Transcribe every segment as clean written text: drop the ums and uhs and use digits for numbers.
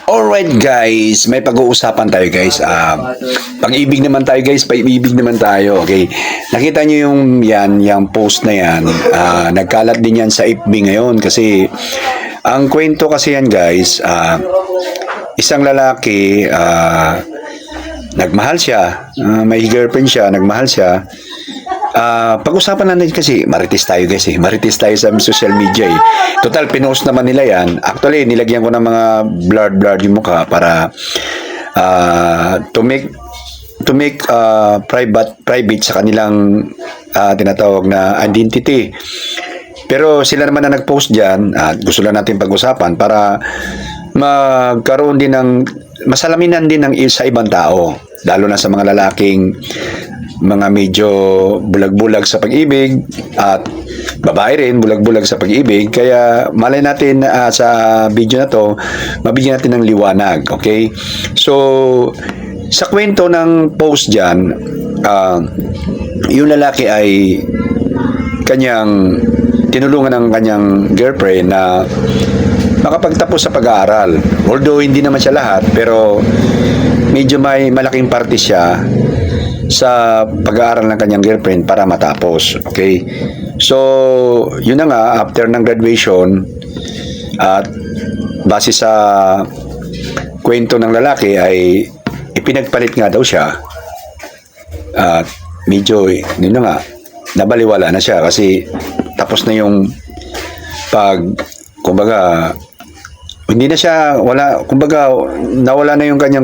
Alright guys, may pag-uusapan tayo guys. Pag-ibig naman tayo guys, pag-ibig naman tayo. Okay. Nakita niyo yung post na yan. Nagkalat din yan sa FB ngayon kasi ang kwento kasi yan guys, isang lalaki, nagmahal siya, may girlfriend siya, nagmahal siya. Pag-usapan natin kasi marites tayo guys marites tayo sa social media total pinost naman nila yan, actually nilagyan ko ng mga blurred yung mukha para to make private sa kanilang tinatawag na identity, pero sila naman na nag-post dyan at gusto lang natin pag-usapan para magkaroon din ng masalaminan din ng sa ibang tao, lalo na sa mga lalaking mga medyo bulag-bulag sa pag-ibig at babae rin bulag-bulag sa pag-ibig. Kaya malay natin sa video na to mabigyan natin ng liwanag. Okay, so sa kwento ng post dyan, yung lalaki ay kanyang tinulungan ng kanyang girlfriend na makapagtapos sa pag-aaral, although hindi naman siya lahat, pero medyo may malaking parte siya sa pag-aaral ng kanyang girlfriend para matapos. Okay, so yun na nga, after ng graduation at base sa kwento ng lalaki ay ipinagpalit nga daw siya at medyo yun na nga, nabaliwala na siya kasi tapos na yung kumbaga hindi na siya, kumbaga nawala na yung kanyang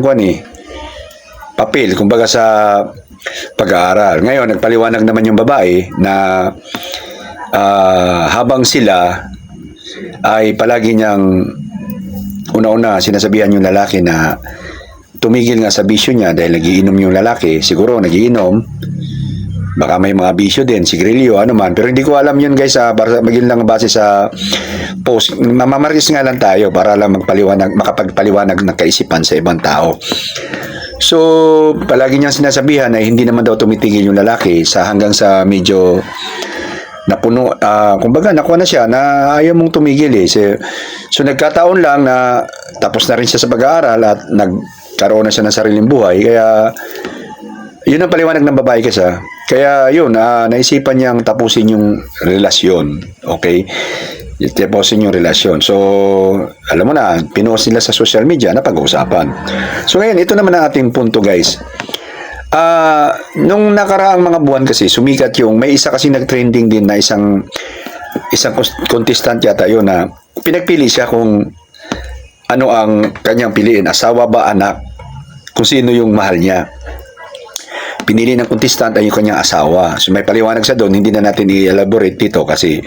papel kumbaga sa pag-aaral. Ngayon, nagpaliwanag naman yung babae na habang sila ay palagi niyang una-una sinasabihan yung lalaki na tumigil nga sa bisyo niya dahil nagiinom yung lalaki. Siguro nagiinom, baka may mga bisyo din, sigarilyo, ano man. Pero hindi ko alam yun guys, para maging lang base sa post. Mamamarkis nga lang tayo para lang makapagpaliwanag ng kaisipan sa ibang tao. So, palagi niyang sinasabihan na hindi naman daw tumitigil yung lalaki hanggang sa medyo napuno, kumbaga nakuha na siya na ayaw mong tumigil So, nagkataon lang na tapos na rin siya sa pag-aaral at nagkaroon na siya ng sariling buhay. Kaya, yun ang paliwanag ng babae kasi. Kaya yun, naisipan niyang tapusin yung relasyon. Okay? Tapusin yung relasyon. So, alam mo na, pinost nila sa social media na pag-uusapan. So, ngayon, ito naman ang ating punto, guys. Nung nakaraang mga buwan kasi, sumikat may isa kasi nag-trending din na isang contestant yata yun na pinagpili siya kung ano ang kanyang piliin, asawa ba, anak, kung sino yung mahal niya. Pinili ng contestant ay yung kanyang asawa. So may paliwanag sa doon, hindi na natin i-elaborate dito kasi.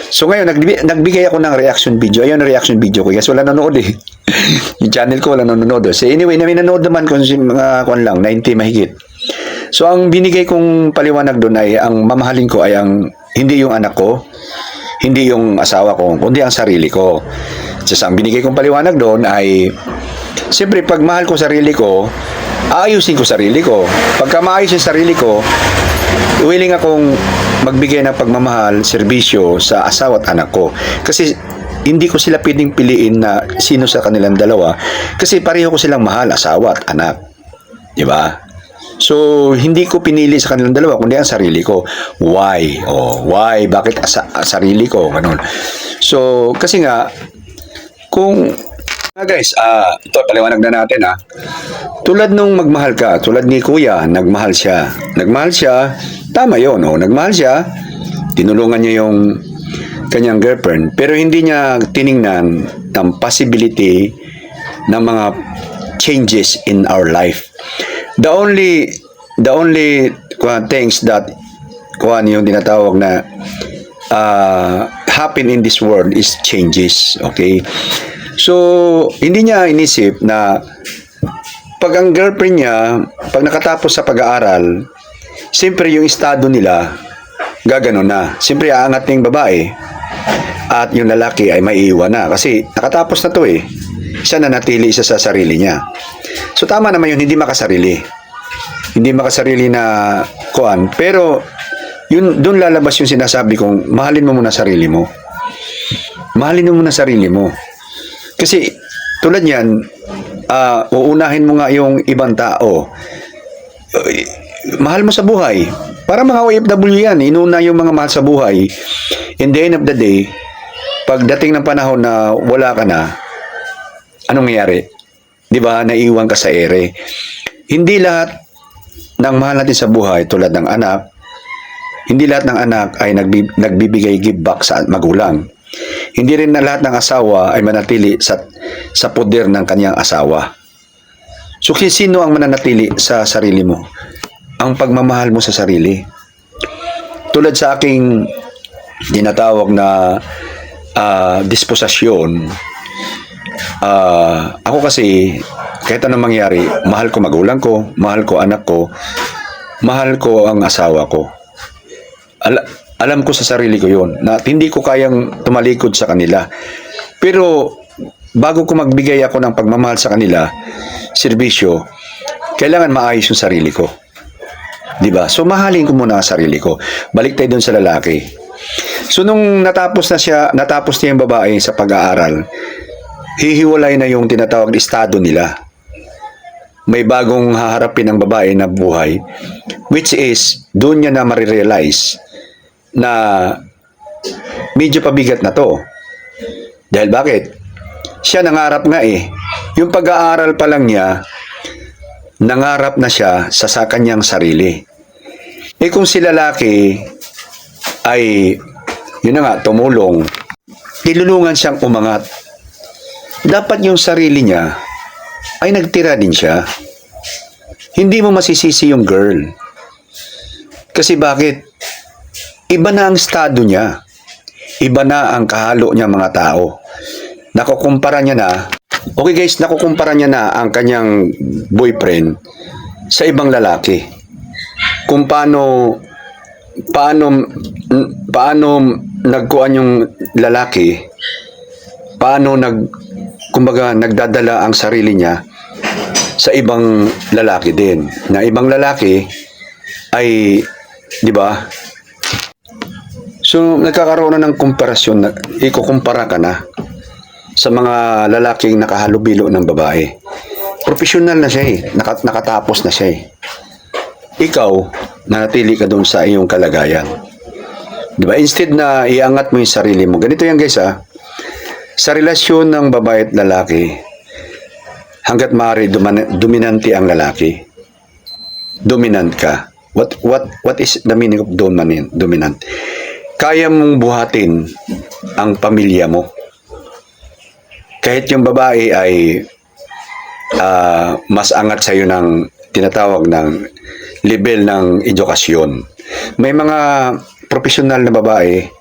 So ngayon, nagbigay ako ng reaction video. Ayun ang reaction video ko kasi wala nanonood yung channel ko wala nanonood. So anyway, may nanonood naman kung mga 90 mahigit. So ang binigay kong paliwanag doon ay ang mamahalin ko ay hindi yung anak ko, hindi yung asawa ko, kundi ang sarili ko. So ang binigay kong paliwanag doon ay siyempre pag mahal ko sarili ko, aayusin ko sarili ko. Pagka maayos yung sarili ko, willing akong magbigay ng pagmamahal, serbisyo sa asawa at anak ko. Kasi hindi ko sila pwedeng piliin na sino sa kanilang dalawa. Kasi pareho ko silang mahal, asawa at anak. Diba? So, hindi ko pinili sa kanilang dalawa, kundi ang sarili ko. Why? Why? Bakit sarili ko? Ganun. So, kasi nga, guys, ito paliwanag na natin tulad nung magmahal ka, tulad ni Kuya, nagmahal siya, tama yun, nagmahal siya, tinulungan niya yung kanyang girlfriend, pero hindi niya tiningnan ng possibility ng mga changes in our life. The only things that yung tinatawag na happen in this world is changes. Okay, so hindi niya inisip na pag ang girlfriend niya, pag nakatapos sa pag-aaral, siyempre yung estado nila gaganon na. Siyempre aangat ng babae at yung lalaki ay maiiwan na kasi nakatapos na to siya na natili isa sa sarili niya. So tama naman yun, hindi makasarili na pero yun, doon lalabas yung sinasabi kong mahalin mo muna sarili mo. Kasi tulad yan, uunahin mo nga yung ibang tao. Mahal mo sa buhay. Para mga OFW yan, inuna yung mga mahal sa buhay. In the end of the day, pagdating ng panahon na wala ka na, anong nangyari? Di ba? Naiwan ka sa ere. Hindi lahat ng mahal natin sa buhay, tulad ng anak, hindi lahat ng anak ay nagbibigay give back sa magulang. Hindi rin na lahat ng asawa ay manatili sa poder ng kanyang asawa. So, sino ang mananatili sa sarili mo? Ang pagmamahal mo sa sarili. Tulad sa aking tinatawag na disposasyon, ako kasi, kahit anong mangyari, mahal ko magulang ko, mahal ko anak ko, mahal ko ang asawa ko. Alam ko sa sarili ko yun, na hindi ko kayang tumalikod sa kanila. Pero, bago ko magbigay ako ng pagmamahal sa kanila, serbisyo, kailangan maayos yung sarili ko. Diba? So, mahalin ko muna ang sarili ko. Balik tayo dun sa lalaki. So, nung natapos niya yung babae sa pag-aaral, hihiwalay na yung tinatawag na estado nila. May bagong haharapin ang babae na buhay, which is, doon niya na marirealize na medyo pabigat na to. Dahil bakit? Siya nangarap nga eh. Yung pag-aaral pa lang niya, nangarap na siya sa kanyang sarili. Eh kung si lalaki ay, yun na nga, tumulong, tinulungan siyang umangat, dapat yung sarili niya ay nagtira din siya. Hindi mo masisisi yung girl. Kasi bakit? Iba na ang estado niya. Iba na ang kahalo niya mga tao. Nakukumpara niya na, okay guys, nakukumpara niya na ang kanyang boyfriend sa ibang lalaki. Kung paano nagkuan yung lalaki, paano kumbaga nagdadala ang sarili niya sa ibang lalaki din. Na ibang lalaki ay, di ba? So, nagkakaroon na ng komparasyon, ikukumpara ka na sa mga lalaking nakahalubilo ng babae. Professional na siya eh. Nakatapos na siya eh. Ikaw, nanatili ka doon sa iyong kalagayan. Diba? Instead na iangat mo yung sarili mo. Ganito yan guys ha. Sa relasyon ng babae at lalaki, hanggat maaari dominante ang lalaki. Dominant ka. What is the meaning of dominant? Kaya mong buhatin ang pamilya mo. Kahit yung babae ay mas angat sa iyo ng tinatawag ng level ng edukasyon. May mga profesional na babae,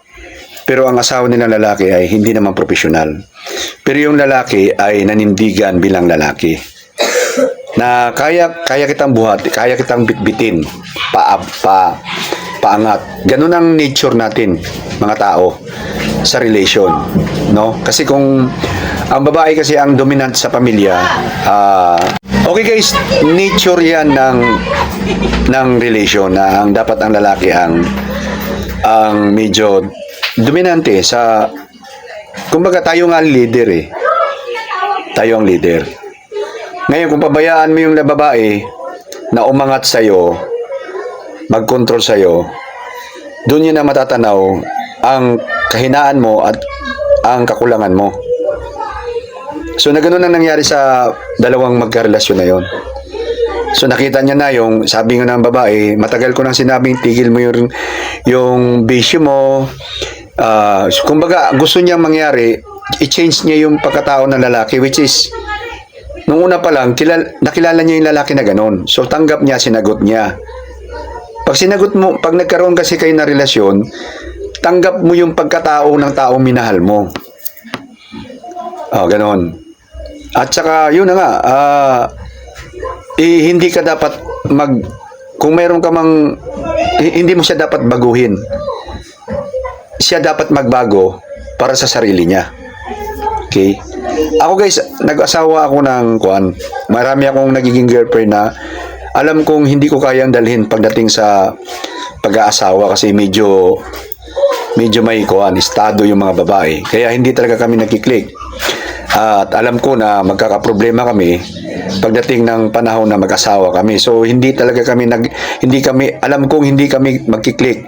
pero ang asawa nilang lalaki ay hindi naman profesional. Pero yung lalaki ay nanindigan bilang lalaki. Na kaya kitang buhat, kaya kitang bitbitin, paangat. Ganun ang nature natin, mga tao, sa relation, no? Kasi kung ang babae kasi ang dominant sa pamilya, okay guys, nature yan ng relation na ang dapat ang lalaki ang medyo dominante sa, kumbaga tayo nga leader eh. Tayo ang leader. Ngayon kung pabayaan mo yung babae na umangat sa'yo, mag-control sa'yo, doon yun na matatanaw ang kahinaan mo at ang kakulangan mo. So na ganun ang nangyari sa dalawang magkarelasyon na yon. So nakita niya na yung sabi nga ng babae, matagal ko nang sinabing tigil mo yung bisyo mo. Kumbaga gusto niyang mangyari, i-change niya yung pagkatao ng lalaki, which is nung una pa lang nakilala niya yung lalaki na ganun. So tanggap niya, sinagot niya. Pag sinagot mo, pag nagkaroon kasi kayo na relasyon, tanggap mo yung pagkatao ng taong minahal mo. Ganon. At saka, yun na nga, hindi ka dapat kung mayroon ka hindi mo siya dapat baguhin. Siya dapat magbago para sa sarili niya. Okay? Ako guys, nag-asawa ako ng marami akong nagiging girlfriend na alam kong hindi ko kayang dalhin pagdating sa pag-aasawa kasi medyo may estado yung mga babae. Kaya hindi talaga kami nagkiklik. At alam ko na magkakaproblema kami pagdating ng panahon na mag-asawa kami. So hindi kami alam kong hindi kami magkiklik.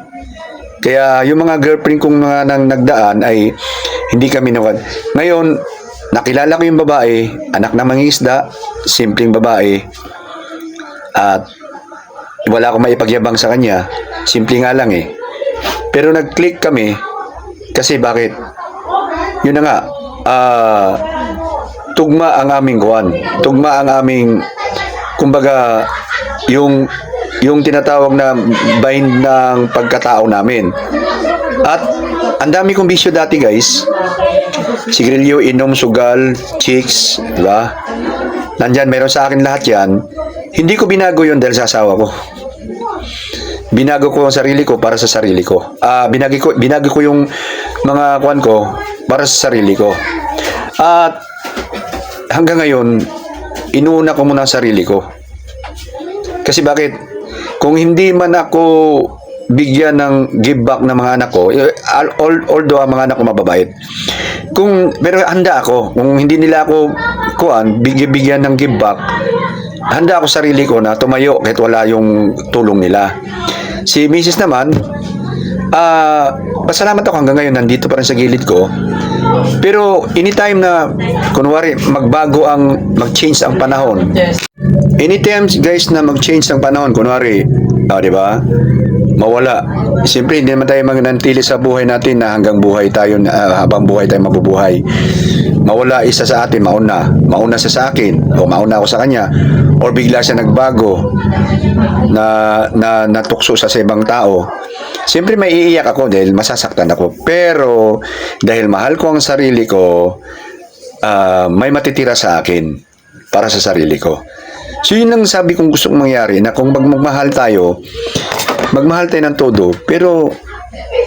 Kaya yung mga girlfriend kong mga nang nagdaan ay hindi kami nawan. Ngayon, nakilala ko yung babae, anak ng mangingisda, simpleng babae. At wala akong maipagyabang sa kanya, simple nga lang eh. Pero nag-click kami kasi bakit? Yun na nga, tugma ang aming kuwan. Tugma ang aming, kumbaga, yung tinatawag na bind ng pagkatao namin. At ang dami kong bisyo dati guys. Sigarilyo, inom, sugal, chicks, diba? Nandyan, meron sa akin lahat yan. Hindi ko binago yun dahil sa asawa ko. Binago ko ang sarili ko para sa sarili ko. Binago ko yung mga kuwan ko para sa sarili ko. At hanggang ngayon, inuuna ko muna ang sarili ko. Kasi bakit? Kung hindi man ako bigyan ng give back ng mga anak ko, although ang mga anak ko mababait, pero handa ako, kung hindi nila ako bigyan ng give back, handa ako sarili ko na tumayo kahit wala yung tulong nila. Si Mrs. naman, pasalamat ako hanggang ngayon, nandito pa rin sa gilid ko. Pero anytime na, kunwari, mag-change ang panahon. Yes. Anytime guys na mag-change ang panahon, kunwari, di ba? Mawala. Siyempre, hindi naman tayo magnanatili sa buhay natin na hanggang buhay tayo, habang buhay tayo mabubuhay. Mawala isa sa atin, mauna siya sa akin, o mauna ako sa kanya, or bigla siya nagbago, na natukso sa ibang tao. Siyempre, may iiyak ako dahil masasaktan ako. Pero, dahil mahal ko ang sarili ko, may matitira sa akin para sa sarili ko. So, yun ang sabi kong gusto kong mangyari, na kung magmahal tayo ng todo, pero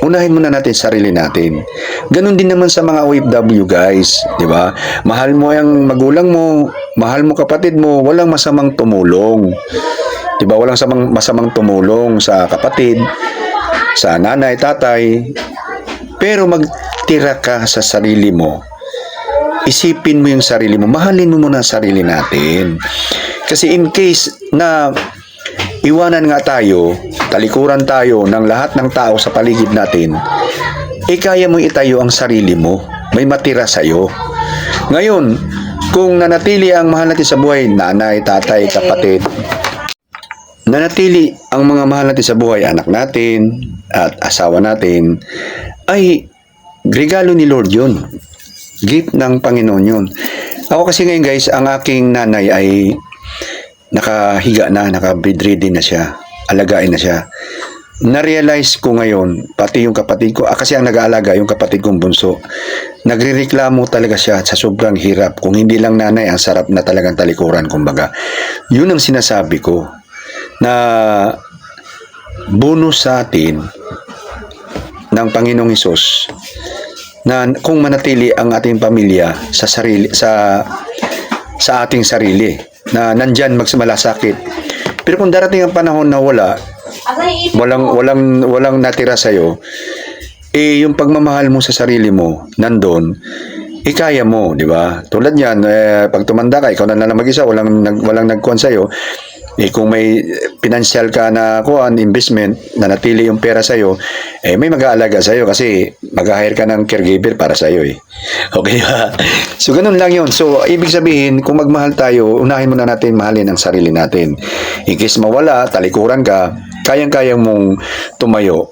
unahin muna natin sarili natin. Ganon din naman sa mga OFW guys, di ba? Mahal mo ang magulang mo, mahal mo kapatid mo, walang masamang tumulong. Di ba? Walang masamang tumulong sa kapatid, sa nanay, tatay. Pero magtira ka sa sarili mo. Isipin mo yung sarili mo, mahalin mo muna ang sarili natin. Kasi in case na iwanan nga tayo, talikuran tayo ng lahat ng tao sa paligid natin, kaya mo itayo ang sarili mo, may matira sa'yo. Ngayon, kung nanatili ang mahal natin sa buhay, nanay, tatay, kapatid, nanatili ang mga mahal natin sa buhay, anak natin, at asawa natin, ay regalo ni Lord yun. Gift ng Panginoon yun. Ako kasi ngayon guys, ang aking nanay ay nakahiga na, naka-bedridden na siya, alagain na siya. Na-realize ko ngayon, pati yung kapatid ko, kasi ang nag-aalaga yung kapatid kong bunso, nagrereklamo talaga siya sa sobrang hirap. Kung hindi lang nanay, ang sarap na talagang talikuran, kumbaga. Yun ang sinasabi ko, na bonus sa atin ng Panginoong Hesus, na kung manatili ang ating pamilya sa ating sarili, na nandyan magmalasakit. Pero kung darating ang panahon na walang natira sa'yo, yung pagmamahal mo sa sarili mo, nandun, kaya mo, di ba? Tulad yan, pag tumanda ka, ikaw na lang mag-isa, walang nagkuhan sa'yo, kung may financial ka na investment, na natili yung pera sa'yo, may mag-aalaga sa'yo kasi mag-hire ka ng caregiver para sa'yo eh. Okay ba? So, ganun lang yun. So, ibig sabihin, kung magmahal tayo, unahin muna natin mahalin ang sarili natin. In case mawala, talikuran ka, kayang-kayang mong tumayo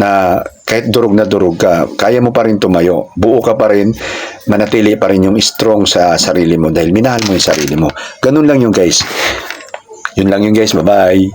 na kahit durog na durog ka, kaya mo pa rin tumayo. Buo ka pa rin, manatili pa rin yung strong sa sarili mo dahil minahal mo yung sarili mo. Ganun lang yung guys. Yun lang yun guys. Bye-bye.